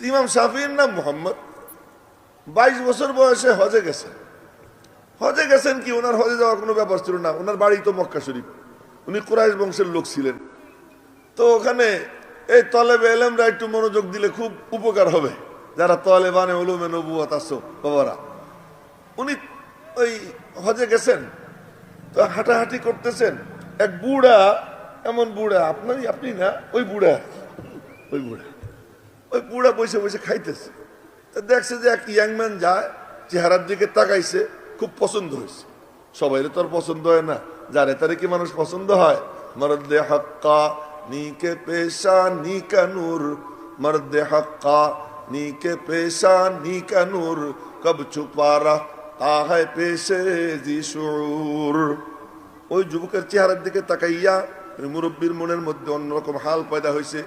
ইমাম শাফির নাম মুহাম্মদ, 22 বছর বয়সে হজে গেছেন। হজে গেছেন কি, ওনার হজে যাওয়ার কোনো ব্যাপার ছিল না, ওনার বাড়ি তো মক্কা শরীফ, উনি কুরাইশ বংশের লোক ছিলেন। তো ওখানে এই তলেবে এলেমরা একটু মনোযোগ দিলে খুব উপকার হবে, যারা তলেবানে উলুমে নবুয়ত আছো বাবারা। উনি ওই হজে গেছেন, তো হাঁটাহাঁটি করতেছেন, এক বুড়া, এমন বুড়া আপনি না, ওই বুড়া বসে বসে খাইতেছে। তা দেখছে যে এক ইয়াংম্যান যায়, চেহারার দিকে তাকাইছে, খুব পছন্দ হয়েছে। সবাই তো আর পছন্দ হয় না, যারে তারে কি মানুষ পছন্দ হয়? মর্দে হক্কা নীকে পেশা নীকা নূর, মর্দে হক্কা নীকে পেশা নীকা নূর, কব ছুপারা তাহায় পেশে জি শুর। ওই যুবকের চেহারার দিকে তাকাইয়া মুরব্বীর মনের মধ্যে অন্যরকম হাল পয়দা হয়েছে।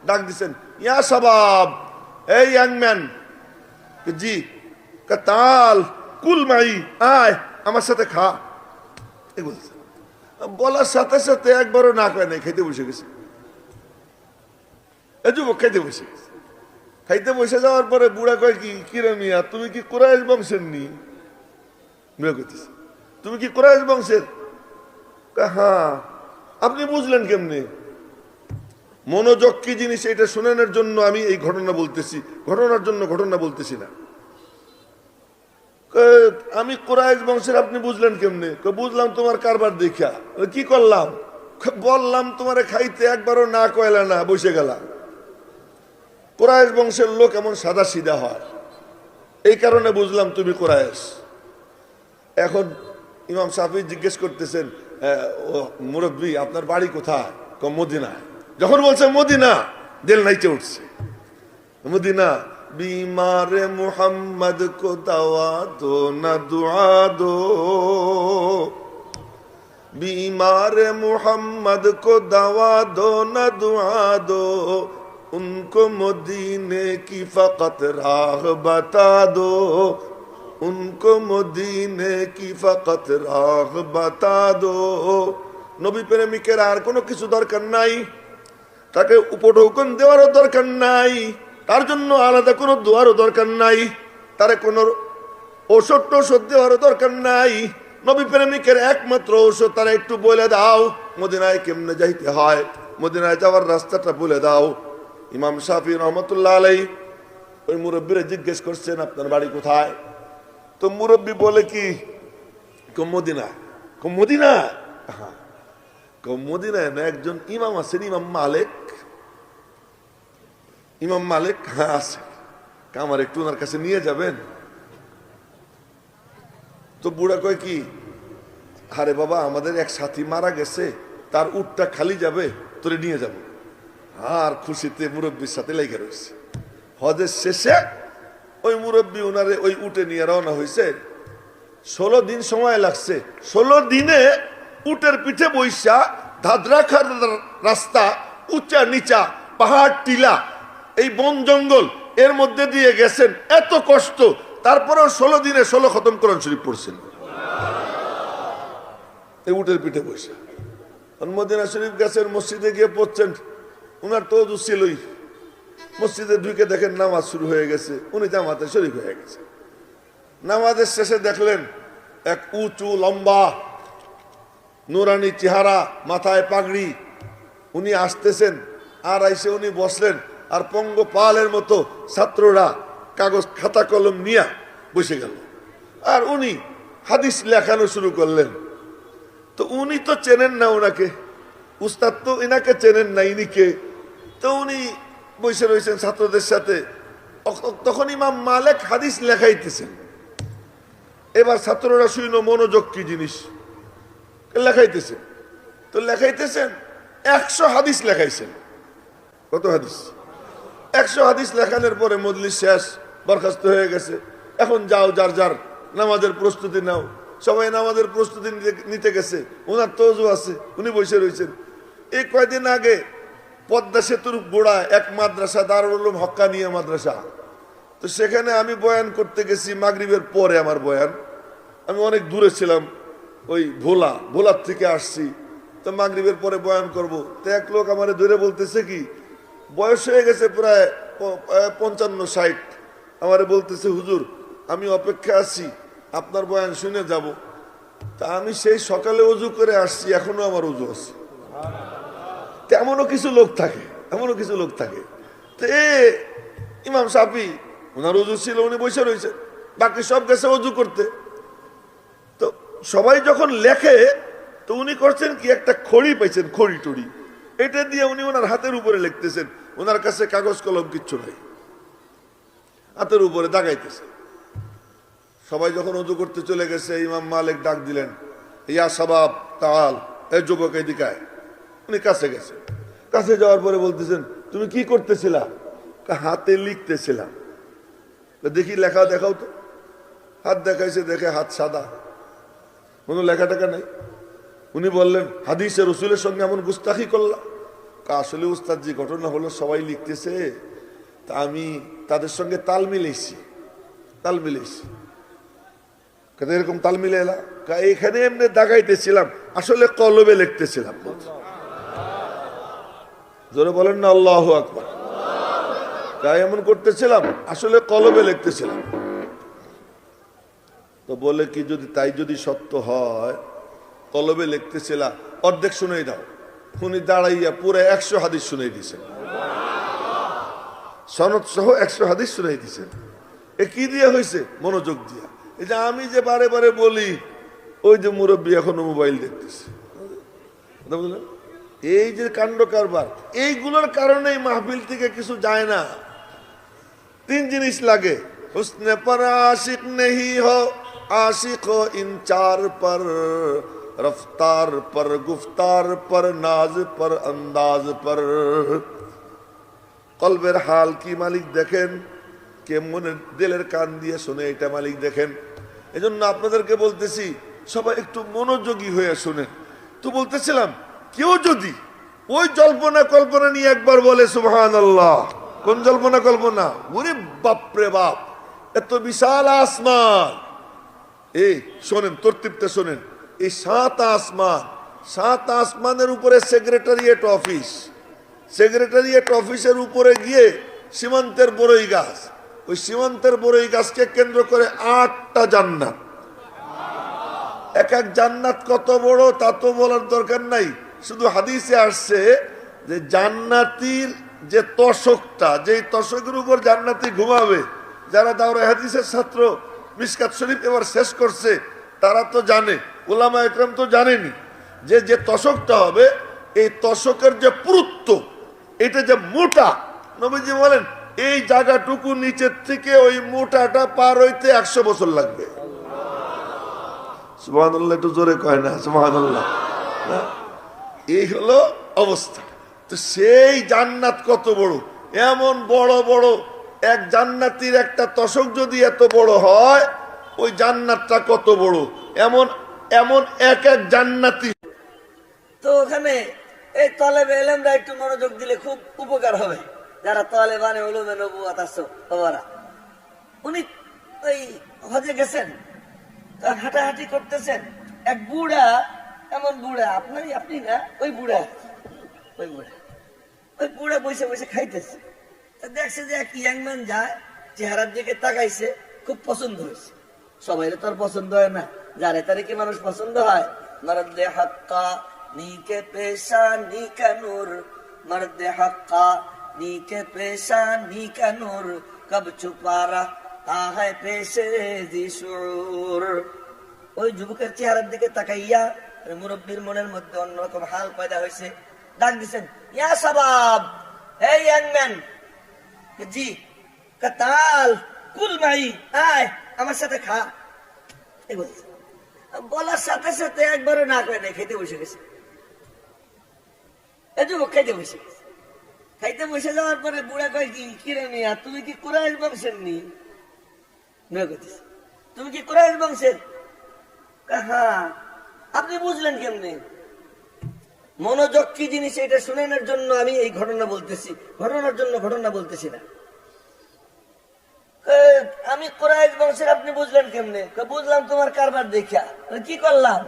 ডাক দিছেন, ইয়া শাবাব, এই ইয়াংম্যান। জি। তাল কুল মাই, আয় আমার সাথে খা। বলার সাথে সাথে একবারও না কয় নাই, খাইতে বসে গেছে। এ যুবক খাইতে বসে গেছে। খাইতে বসে যাওয়ার পরে বুড়া কয়, কি কিরে মিয়া, তুমি কি কুরাইশ বংশের নি? কইতেছে, তুমি কি কুরাইশ বংশের? হ্যাঁ। আপনি বুঝলেন কেমনে? মনোযোগ কি জিনিস এটা শোনানোর জন্য আমি এই ঘটনা বলতেছি, ঘটনার জন্য ঘটনা বলতেছি না। আমি কুরাইশ বংশের, আপনি বুঝলেন কেমনে? বুঝলাম তোমার কারবার দেখা। কি করলাম? বললাম তোমারে খাইতে, একবারও না কয়লা না, বসে গেলাম। কুরাইশ বংশের লোক এমন সাদা সিধা হয়, এই কারণে বুঝলাম তুমি কুরাইশ। এখন ইমাম শাফি জিজ্ঞেস করতেছেন, মুরব্বী আপনার বাড়ি কোথায়? মদিনায়। যখন বলছে মদিনা, দিল নাইচে উঠছে। মদিনা। बीमारे मोहम्मद को दवा दो न दुआ दो, बीमारे मोहम्मद को दवा दो न दुआ दो, उनको मदीने की फकत राह बता दो, उनको मदीने की फकत राह बता दो। নবী প্রেমিকের আর কোনো কিছু দরকার নাই, তাকে উপঢৌকন দেওয়ারও দরকার নাই, তার জন্য আলাদা কোনো দোয়ারও দরকার নাই, তারে কোনো ঔষধ টৌষধ দেওয়ারও দরকার নাই। নবী প্রেমিকের একমাত্র ঔষধ, তারা একটু বলে দাও মদিনায় কেমনে যাইতে হয়, মদিনায় যাওয়ার রাস্তাটা বলে দাও। ইমাম শাফি রহমতুল্লাহ আলাইহি ওই মুরব্বীরে জিজ্ঞেস করছেন, আপনার বাড়ি কোথায়? তো মুরব্বী বলে কি, মদিনায়। মদিনায়? হ্যাঁ। মদিনায় না, একজন ইমাম আছেন, ইমাম মালিক। ইমাম মালিক? হ্যাঁ আছে। আমার একটু ওনার কাছে নিয়ে যাবেন? তো বুড়া কয় কি, আরে বাবা আমাদের এক সাথী মারা গেছে, তার উটটা খালি যাবে, তোরে নিয়ে যাব। আর খুশিতে মুরব্বীর সাথে লেগে রয়েছে। হজের শেষে ওই মুরব্বী ওনারে ওই উটে নিয়ে রওনা হয়েছে। 16 দিন সময় লাগছে। 16 দিনে উটের পিঠে বৈশা, ধাদ্রাখার রাস্তা, উঁচা নিচা, পাহাড় টিলা, এই বন জঙ্গল, এর মধ্যে দিয়ে গেছেন। এত কষ্ট, তারপরেও 16 দিনে 16 খতম কোরআন শরীফ পড়ছেন এই উটের পিঠে বসে। মদিনা শরীফ গেছেন, মসজিদে গিয়ে পড়ছেন। উনার তো ওযু ছিলই। মসজিদে ঢুকে দেখেন নামাজ শুরু হয়ে গেছে, উনি জামাতে শরীক হয়ে গেছে। নামাজের শেষে দেখলেন এক উঁচু লম্বা নুরানি চেহারা, মাথায় পাগড়ি, উনি আসতেছেন। আর আইসে উনি বসলেন, আর পঙ্গপালের মতো ছাত্ররা কাগজ খাতা কলম নিয়ে বসে গেল। আর উনি হাদিস লেখানো শুরু করলেন। তো উনি তো চেনেন না ওনাকে, উস্তাদ তো এনাকে চেনেন না, ইনিকে। তো উনি বসে রয়েছেন ছাত্রদের সাথে। তখন ইমাম মালিক হাদিস লেখাইতেছেন। এবার ছাত্ররা শুইল মনোযোগ কি জিনিস, লেখাইতেছেন। তো লেখাইতেছেন 100 হাদিস লেখাইছেন। কত হাদিস? 100 হাদিস লেখানোর পরে মজলিস শেষ, বরখাস্ত হয়ে গেছে। এখন যাও, যার যার নামাজের প্রস্তুতি নাও। সবাই নামাজের প্রস্তুতি নিতে গেছে। ওনার তো ওযু আছে, উনি বসে রয়েছেন। এই কয়েকদিন আগে পদ্মা সেতুর গোড়ায় এক মাদ্রাসা, দারুল উলুম হক্কানিয়া মাদ্রাসা। তো সেখানে আমি বয়ান করতে গেছি মাগরিবের পরে। আমার বয়ান, আমি অনেক দূরে ছিলাম, ওই ভোলার থেকে আসছি। তো মাগরিবের পরে বয়ান করব। তো এক লোক আমারে ধরে বলতেছে কি, বয়স হয়ে গেছে প্রায় 55-60 আমারে বলতেছে, হুজুর আমি অপেক্ষা আছি আপনার বয়ান শুনে যাব। তা আমি সেই সকালে অজু করে আসছি, এখনো আমার অজু আছে। এমনও কিছু লোক থাকে, এমনও কিছু লোক থাকে। তো ইমাম শাফি ওনার অজু ছিল, উনি বসে রয়েছে, বাকি সব গেছে অজু করতে। তো সবাই যখন লেখে তো উনি করছেন কি, একটা খড়ি পাইছেন, খড়ি টড়ি, এটা দিয়ে উনি ওনার হাতের উপরে লিখতেছেন। ওনার কাছে কাগজ কলম কিচ্ছু নাই, হাতের উপরে দাগাইতেছে। সবাই যখন অজু করতে চলে গেছে, ইমাম মালিক ডাক দিলেন, ইয়া শাবাব তাআল, এই যুবক এদিকে আয়। উনি কাছে গেছেন, কাছে যাওয়ার পরে বলতেছেন, তুমি কি করতেছিলা? হাতে লিখতেছিলাম। দেখি লেখা দেখাও তো। হাত দেখাইছে, দেখে হাত সাদা, কোনো লেখা টেখা নেই। উনি বললেন, হাদিসে রসুলের সঙ্গে এমন গুস্তাখি করলাম? আসলে উস্তাদ, যে ঘটনা হলো সবাই লিখতেছে, তা আমি তাদের সঙ্গে তাল মিলেছি। এরকম তাল মিলে এলাম, এখানে এমনি দাগাইতেছিলাম, আসলে কলবে লিখতেছিলাম। জোরে বলেন না আল্লাহু আকবার। তাই এমন করতেছিলাম, আসলে কলবে লিখতেছিলাম। তো বলে কি, যদি সত্য হয়, কলবে লিখতেছিলা, অর্ধেক শুনেই দাও। উনি দাঁড়াইয়া পুরো 100 হাদিস শুনেই দিয়েছেন, সনদ সহ 100 হাদিস শুনেই দিয়েছেন। এ কি দিয়ে হয়েছে? মনোযোগ দিয়া। এই যে আমি যে বারে বারে বলি, ওই যে মুরব্বী এখনো মোবাইল দেখতেছে, এই যে কাণ্ড কারবার, এইগুলোর কারণেই মাহফিল থেকে কিছু যায় না। 3 জিনিস লাগে, হুসনে পর আশিক নেহি হো, आशिक हो इन 4 पर, रफ्तार पर, गुफ्तार पर, नाज पर, अंदाज पर। কলবের হাল কি মালিক দেখেন, কে মনের দিলের কান দিয়ে শুনে, এটা মালিক দেখেন। এজন্য আপনাদেরকে বলতেছি, সবাই একটু মনোযোগী হয়ে শুনেন। তো বলতেছিলাম, কেউ যদি ওই জল্পনা কল্পনা নিয়ে একবার বলে সুবহানাল্লাহ, কোন জল্পনা কল্পনা? ওরে বাপরে বাপ, এত বিশাল আসমান। এই শোনেন, তরতিবটা শোনেন, এই 7 আসমান, 7 আসমানের উপরে সেক্রেটারিয়েট অফিসের উপরে গিয়ে সীমান্তের বড়ই গাছ, ওই সীমান্তের বড়ই গাছকে কেন্দ্র করে 8টা জান্নাত। এক এক জান্নাত কত বড় তা তো বলার দরকার নাই, শুধু হাদিসে আসছে যে জান্নাতীর যে তশকটা, যেই তশকের উপর জান্নাতি ঘুমাবে, যারা দাওরায়ে হাদিসের ছাত্র, মিশকাত শরীফ এবার শেষ করছে, তারা তো জানে, উলামা একরাম তো জানেনি, যে তশকটা হবে, এই তশকের যে পুরুত্ব, এটা যে মোটা, নবীজি বলেন এই জায়গাটুকু নিচের থেকে ওই মোটাটা পার হইতে 100 বছর লাগবে। সুবহানাল্লাহ, একটু জোরে কয় না সুবহানাল্লাহ। এই হলো অবস্থা। তো সেই জান্নাত কত বড়, এমন বড় বড় এক জান্নাতীর একটা তশক যদি এত বড় হয়, ওই জান্নাতটা কত বড়, এমন এমন এক এক জান্নাতি। তো ওখানে এই তলেবে এলেমরা একটু মনোযোগ দিলে খুব উপকার হবে, যারা তলেবানে উলুমে নবুয়াত আছে বাবারা। উনি ওই হজে গেছেন, হাঁটাহাঁটি করতেছেন, এক বুড়া, এমন বুড়া, আপনি না, ওই বুড়া বসে বসে খাইতেছে। দেখছে যে এক ইয়াংম্যান যায়, চেহারার দিকে তাকাইছে, খুব পছন্দ হয়েছে। সবাই তো আর পছন্দ হয় না, যারে তারে কি মানুষ পছন্দ হয়? মর্দে হাক্কা নীকে পেশা নীকা নূর, মর্দে হাক্কা নীকে পেশা নীকা নূর, কব ছুপারা তা হয় পেশে জি শুর। ওই যুবকের চেহারার দিকে তাকাইয়া মুরব্বীর মনের মধ্যে অন্যরকম হাল পয়দা হয়েছে। ডাক দিচ্ছেন, ইয়া শাবাব, হে ইয়াংম্যান, জি কাতাল কুল মাই, আয় আমার সাথে খা। বলার সাথে সাথে একবারও না করে নাই, খেতে বসে গেছে। এই যুবক খাইতে বসে গেছে। খাইতে বসে যাওয়ার পরে বুড়া কয়, কি কিরে মিয়া, তুমি কি কুরাইশ বংশের নি? তুমি কি কুরাইশ বংশের? হ্যাঁ। আপনি বুঝলেন কেমনে? মনোযোগ কি জিনিস এটা শুনানোর জন্য আমি এই ঘটনা বলতেছি, ঘটনার জন্য ঘটনা বলতেছি না। আমি কুরাইশ বংশের, আপনি বুঝলেন কেমনে? বুঝলাম তোমার কারবার দেখা। কি করলাম?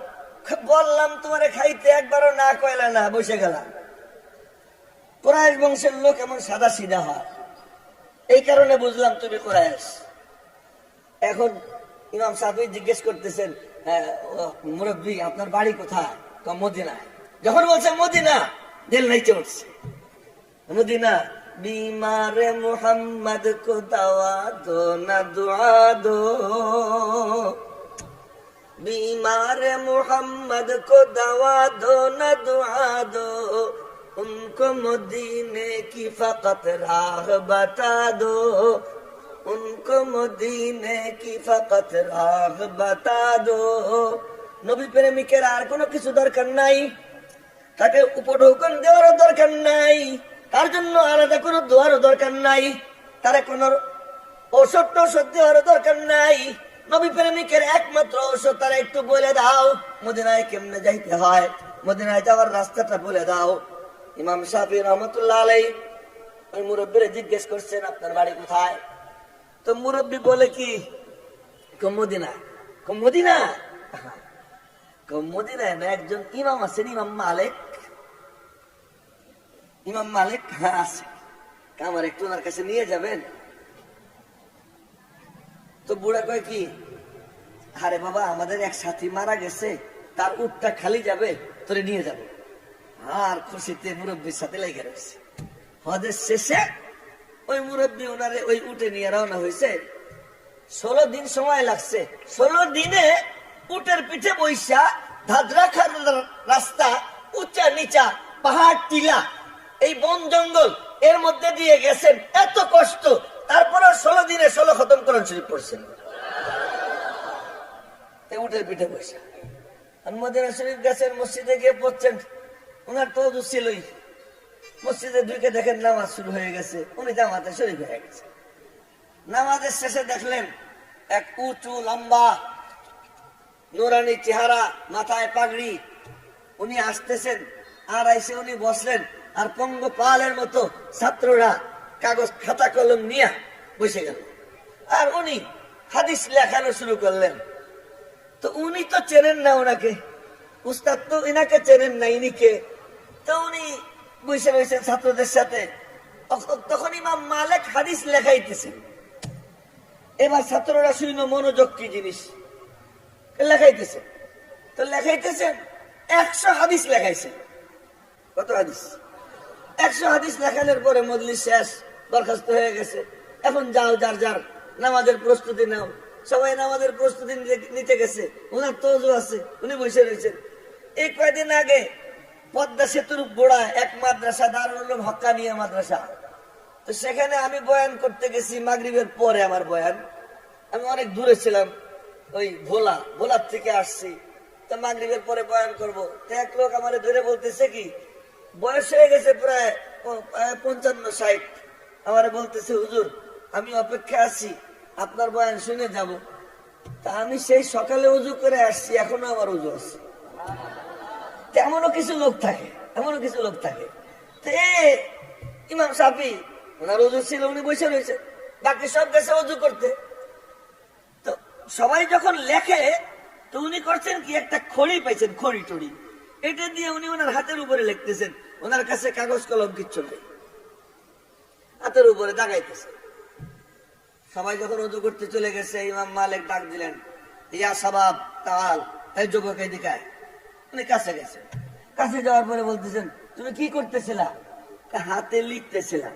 বললাম তোমারে খাইতে, একবারও না কইলা না, বসে গেলাম। কুরাইশ বংশের লোক এমন সাদা সিধা হয়, এই কারণে বুঝলাম তুমি কুরাইশ। এখন ইমাম সাহেব জিজ্ঞেস করতেছেন, মুরব্বী আপনার বাড়ি কোথায়? মদিনায়। যখন বলছে মদিনা, দিল নাইচে উঠছে। মদিনা। बीमार मोहम्मद को दवा दो न दुआ दो, बीमार मोहम्मद को दवा दो न दुआ दो, उनको मदीने की फकत राह बता दो, उनको मदीने की फकत राह बता दो। নবী প্রেমিকের আর কোনো কিছু দরকার নাই, তাকে উপঢৌকন দেওয়ারও দরকার নাই, তার জন্য আলাদা কোনো দোয়ারও দরকার নাই, তার কোনো ঔষধ টৌষধ দেওয়ারও দরকার নাই। নবী প্রেমিকের একমাত্র ঔষধ তারা একটু বলে দাও মদিনায় কেমনে যাইতে হয়, মদিনায় যাওয়ার রাস্তাটা বলে দাও। ইমাম শাফি রহমতুল্লাহ আলাইহি ওই মুরব্বিরে জিজ্ঞেস করছেন আপনার বাড়ি কোথায়? তো মুরব্বি বলে কি, মদিনা। মদিনা? মদিনায় না, একজন ইমাম আছেন, ইমাম মালিক। ইমাম মালিক? হ্যাঁ আছে। আমার একটু ওনার কাছে নিয়ে যাবেন? তো বুড়া কয় কি, আরে বাবা আমাদের এক সাথী মারা গেছে, তার উটটা খালি যাবে, তোরে নিয়ে যাবো। আর খুশিতে মুরব্বীর সাথে লেগে রয়েছে। হজের শেষে ওই মুরব্বী ওনারে ওই উটে নিয়ে রওনা হয়েছে। 16 দিন সময় লাগছে। 16 দিনে উটের পিঠে বৈশা ধাদরা খার রাস্তা, উঁচা নিচা, পাহাড় টিলা, এই বন জঙ্গল এর মধ্যে দিয়ে গেছেন, এত কষ্ট, তারপরে 16 দিনে 16 খতম কোরআন শরীফ পড়ছেন উটের পিঠে বৈশা। মদিনা শরীফ গেছেন, মসজিদে গিয়ে পড়ছেন, ওনার তো ওযু ছিলই। মসজিদে ঢুকে দেখেন নামাজ শুরু হয়ে গেছে, উনি জামাতে শরীক হয়ে গেছে। নামাজের শেষে দেখলেন এক উঁচু লম্বা নুরানি চেহারা, মাথায় পাগড়ি, উনি আসতেছেন। আর আইসে উনি বসলেন, আর পঙ্গপালের মতো ছাত্ররা কাগজ খাতা কলম নিয়ে বসে গেল। আর উনি হাদিস লেখানো শুরু করলেন। তো উনি তো চেনেন না ওনাকে, উস্তাদ তো ইনাকে চেনেন না, ইনিকে। তো উনি বসে রয়েছেন ছাত্রদের সাথে। তখন ইমাম মালিক হাদিস লেখাইতেছেন। এবার ছাত্ররা শুনো মনোযোগ কি জিনিস, লেখাইতেছে। তো লেখাইতেছেন 100 হাদিস লেখাইছেন। কত হাদিস? 100 হাদিস লেখানোর পরে মজলিস শেষ, বরখাস্ত হয়ে গেছে। এখন যাও, যার যার নামাজের প্রস্তুতি নাও। সবাই নামাজের প্রস্তুতি নিতে গেছে। ওনার তো ওযু আছে, উনি বসে রয়েছেন। এই কয়েকদিন আগে পদ্মা সেতুর গোড়ায় এক মাদ্রাসা, দারুল উলুম হক্কানিয়া মাদ্রাসা। তো সেখানে আমি বয়ান করতে গেছি মাগরিবের পরে। আমার বয়ান, আমি অনেক দূরে ছিলাম, ওই ভোলার থেকে আসছি। তো মাগরিবের পরে বয়ান করব। তো এক লোক আমার ধরে বলতেছে কি, বয়স হয়ে গেছে প্রায় 55-60। আমার বলতেছে হুজুর আমি অপেক্ষা আছি, আপনার বয়ান শুনে যাব। তা আমি সেই সকালে উজু করে আসছি, এখনো আমার উজু আছে। এমনও কিছু লোক থাকে, এমনও কিছু লোক থাকে। তো ইমাম শাফি ওনার উজু ছিল, উনি বসে রয়েছে, বাকি সব গেছে উজু করতে। তো সবাই যখন লেখে, তো উনি করছেন কি, একটা খড়ি পাইছেন, খড়ি টড়ি, এটা দিয়ে উনি ওনার হাতের উপরে লিখতেছেন। ওনার কাছে কাগজ কলম কিচ্ছু নেই, হাতের উপরে দাগাইতেছে। সবাই যখন উজু করতে চলে গেছে, ইমাম মালিক ডাক দিলেন, ইয়া শাবাব তাআল, এই যুবক এদিকে আয়। উনি কাছে গেছেন। কাছে যাওয়ার পরে বলতেছেন, তুমি কি করতেছিলা? হাতে লিখতেছিলাম।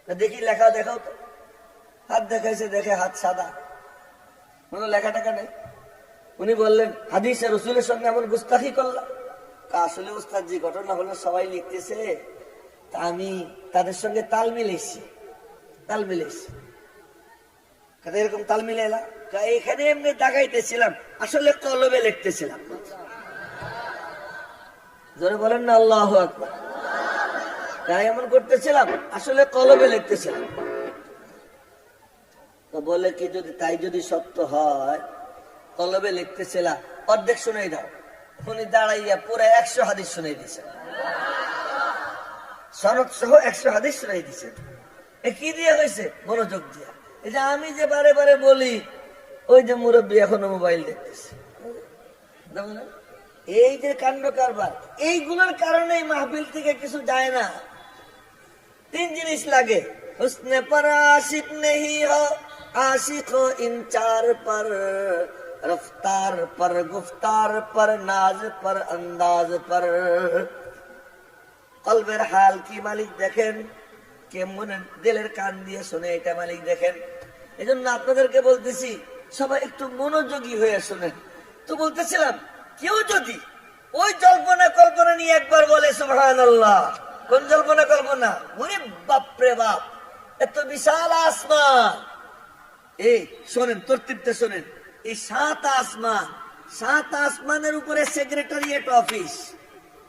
দেখি লেখা দেখাও তো। হাত দেখাইছে, দেখে হাত সাদা, কোনো লেখা টাকা নেই। উনি বললেন, হাদিসে রাসূলের সঙ্গে এমন গুস্তাখি করলাম। আসলে উস্তাদ জি, ঘটনা হলো সবাই লিখতেছে, তা আমি তাদের সঙ্গে তাল মিলেছি। এরকম তাল মিলে এলাম, এখানে এমনি দাগাইতেছিলাম, আসলে কলমে লিখতেছিলাম। জোরে বলেন না আল্লাহু আকবার। তাই এমন করতেছিলাম, আসলে কলমে লিখতেছিলাম। তো বলে কি, যদি সত্য হয়, কলমে লিখতেছিলাম, অর্ধেক শুনাই দাও। উনি দাঁড়াইয়া পুরো 100 হাদিস শুনাই দিয়েছেন, সনদ সহ 100 হাদিস শুনাই দিয়েছেন। কি দিয়ে হয়েছে? মনোযোগ দিয়া। এই যে আমি যে বারে বারে বলি, ওই যে মুরব্বী এখনো মোবাইল দেখতেছে, এই যে কাণ্ড কারবার, এইগুলোর কারণে মাহফিল থেকে কিছু যায় না। 3 জিনিস লাগে, हुस्न पर आशिक नहीं हो, आशिक हो इन चार पर, रफ्तार पर, गुफ्तार पर, नाज पर, अंदाज पर। কলবের হাল কি মালিক দেখেন, কেমন দিলের কান দিয়ে শুনে এটা মালিক দেখেন। এই জন্য আপনাদেরকে বলতেছি সবাই একটু মনোযোগী হয়ে শুনেন। তো বলতেছিলাম কেউ যদি ওই জল্পনা কল্পনা নিয়ে একবার বলে সুবহানাল্লাহ, কোন জল্পনা কল্পনা? ওরে বাপরে বাপ, এত বিশাল আসমান, এই শোনেন তরতিবটা শোনেন, এই 7 আসমান, 7 আসমানের উপরে সেক্রেটারিয়েট অফিস,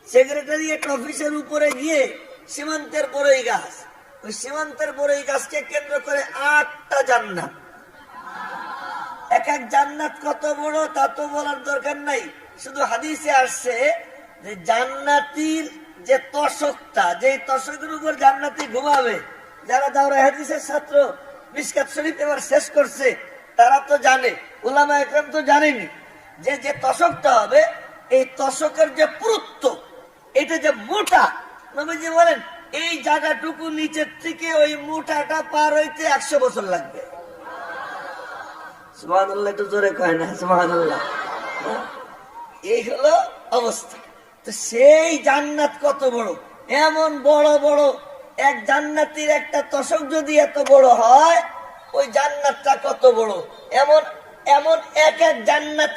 সেক্রেটারিয়েট অফিসের উপরে গিয়ে সীমান্তের বড়ই গাছ, ওই সীমান্তের বড়ই গাছকে কেন্দ্র করে 8টা জান্নাত। এক এক জান্নাত কত বড় তা তো বলার দরকার নাই, শুধু হাদিসে আসছে যে জান্নাতীর যে তশকটা, যে তশকের উপর জান্নাতি ঘুমাবে, যারা দাওরা হাদিসের ছাত্র মিশকাত শরীফ এবার শেষ করছে তারা তো জানে, উলামা একরাম তো জানেনি যে যে তশকটা হবে, এই তশকের যে পুরুত্ব, এটা যে মোটা, নবীজি বলেন এই জায়গাটুকু নিচের থেকে ওই মোটাটা পার হইতে 100 বছর লাগবে। সুবহানাল্লাহ, একটু জোরে কয় না সুবহানাল্লাহ। এই হলো অবস্থা। তো সেই জান্নাত কত বড়, এমন বড় বড় এক জান্নাতির একটা তশক যদি এত বড় হয়, ওই জান্নাতটা কত বড়, এমন এমন এক এক জান্নাতি